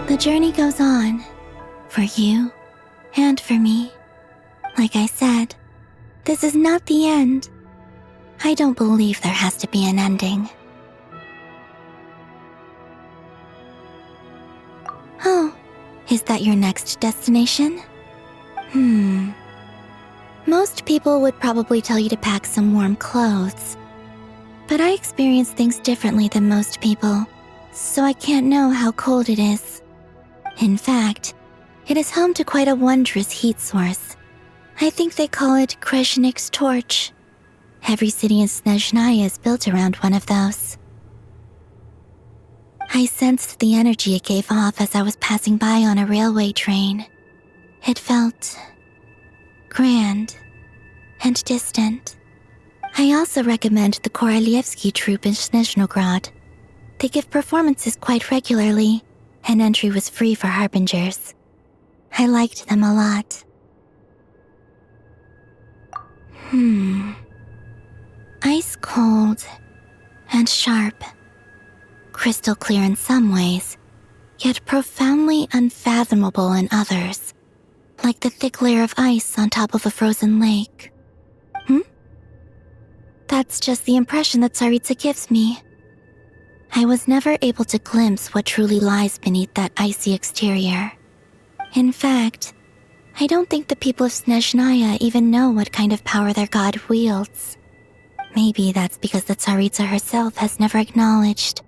The journey goes on, for you and for me. Like I said, this is not the end. I don't believe there has to be an ending. Oh, is that your next destination? Most people would probably tell you to pack some warm clothes. But I experience things differently than most people, so I can't know how cold it is. In fact, it is home to quite a wondrous heat source. I think they call it Kreshnik's torch. Every city in Snezhnaya is built around one of those. I sensed the energy it gave off as I was passing by on a railway train. It felt grand and distant. I also recommend the Korolievsky troupe in Snezhnograd. They give performances quite regularly, and entry was free for harbingers. I liked them a lot. Ice cold and sharp. Crystal clear in some ways, yet profoundly unfathomable in others. Like the thick layer of ice on top of a frozen lake. That's just the impression that Tsaritsa gives me. I was never able to glimpse what truly lies beneath that icy exterior. In fact, I don't think the people of Snezhnaya even know what kind of power their god wields. Maybe that's because the Tsaritsa herself has never acknowledged,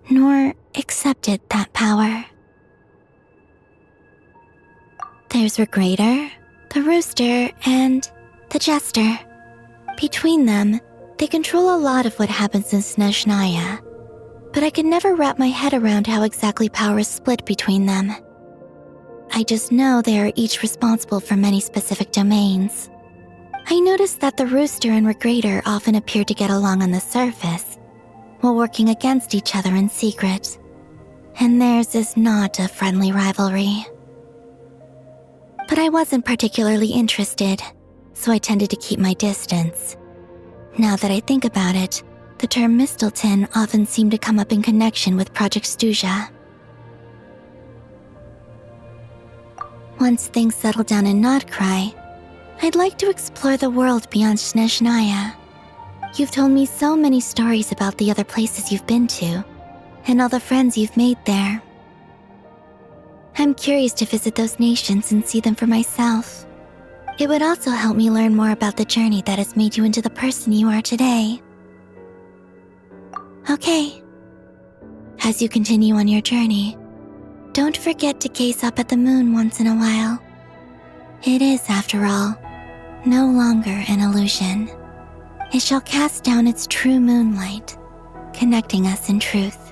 nor accepted that power. There's Regrator, the Rooster, and the Jester. Between them, they control a lot of what happens in Snezhnaya, but I could never wrap my head around how exactly power is split between them. I just know they are each responsible for many specific domains. I noticed that the Rooster and Regrator often appear to get along on the surface, while working against each other in secret, and theirs is not a friendly rivalry. But I wasn't particularly interested, so I tended to keep my distance. Now that I think about it, the term Mistelton often seemed to come up in connection with Project Stuja. Once things settle down in Nodcry, I'd like to explore the world beyond Snezhnaya. You've told me so many stories about the other places you've been to, and all the friends you've made there. I'm curious to visit those nations and see them for myself. It would also help me learn more about the journey that has made you into the person you are today. Okay. As you continue on your journey, don't forget to gaze up at the moon once in a while. It is, after all, no longer an illusion. It shall cast down its true moonlight, connecting us in truth.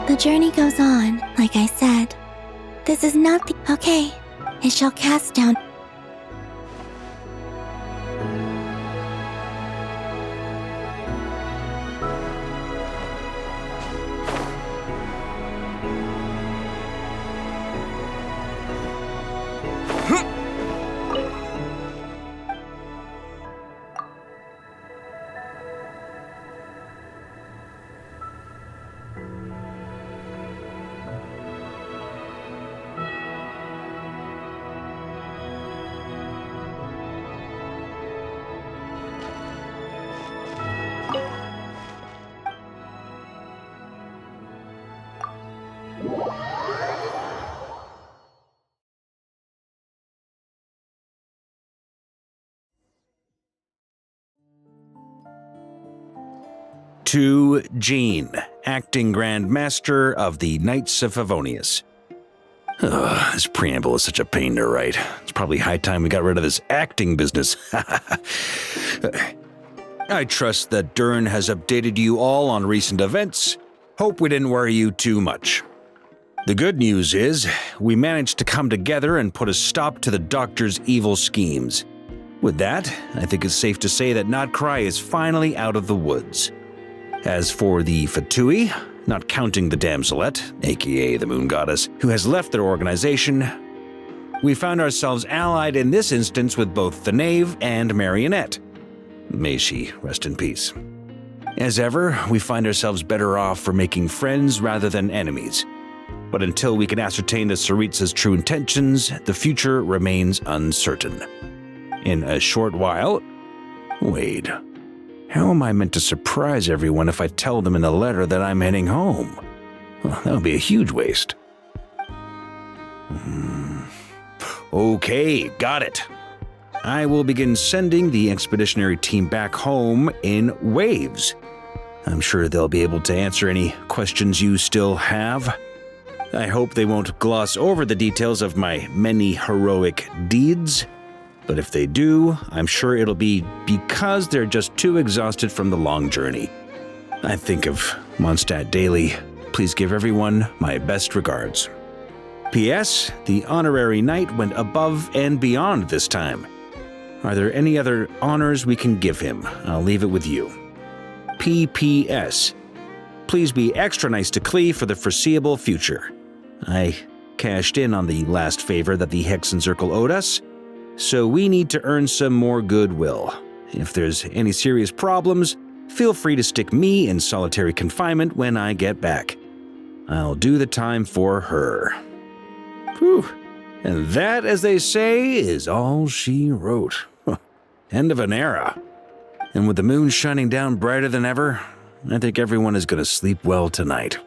The journey goes on, like I said. This is not the— Okay, it shall cast down— To Jean, acting Grand Master of the Knights of Favonius. This preamble is such a pain to write. It's probably high time we got rid of this acting business. I trust that Dern has updated you all on recent events. Hope we didn't worry you too much. The good news is, we managed to come together and put a stop to the Doctor's evil schemes. With that, I think it's safe to say that Notcry is finally out of the woods. As for the Fatui, not counting the Damselette, aka the Moon Goddess, who has left their organization, we found ourselves allied in this instance with both the Knave and Marionette. May she rest in peace. As ever, we find ourselves better off for making friends rather than enemies. But until we can ascertain the Tsaritsa's true intentions, the future remains uncertain. In a short while... Wait. How am I meant to surprise everyone if I tell them in the letter that I'm heading home? Well, that would be a huge waste. Okay, got it. I will begin sending the expeditionary team back home in waves. I'm sure they'll be able to answer any questions you still have. I hope they won't gloss over the details of my many heroic deeds. But if they do, I'm sure it'll be because they're just too exhausted from the long journey. I think of Mondstadt daily. Please give everyone my best regards. P.S. The honorary knight went above and beyond this time. Are there any other honors we can give him? I'll leave it with you. P.P.S. Please be extra nice to Klee for the foreseeable future. I cashed in on the last favor that the Hexen Circle owed us, so we need to earn some more goodwill. If there's any serious problems, feel free to stick me in solitary confinement when I get back. I'll do the time for her. Whew. And that, as they say, is all she wrote. End of an era. And with the moon shining down brighter than ever, I think everyone is going to sleep well tonight.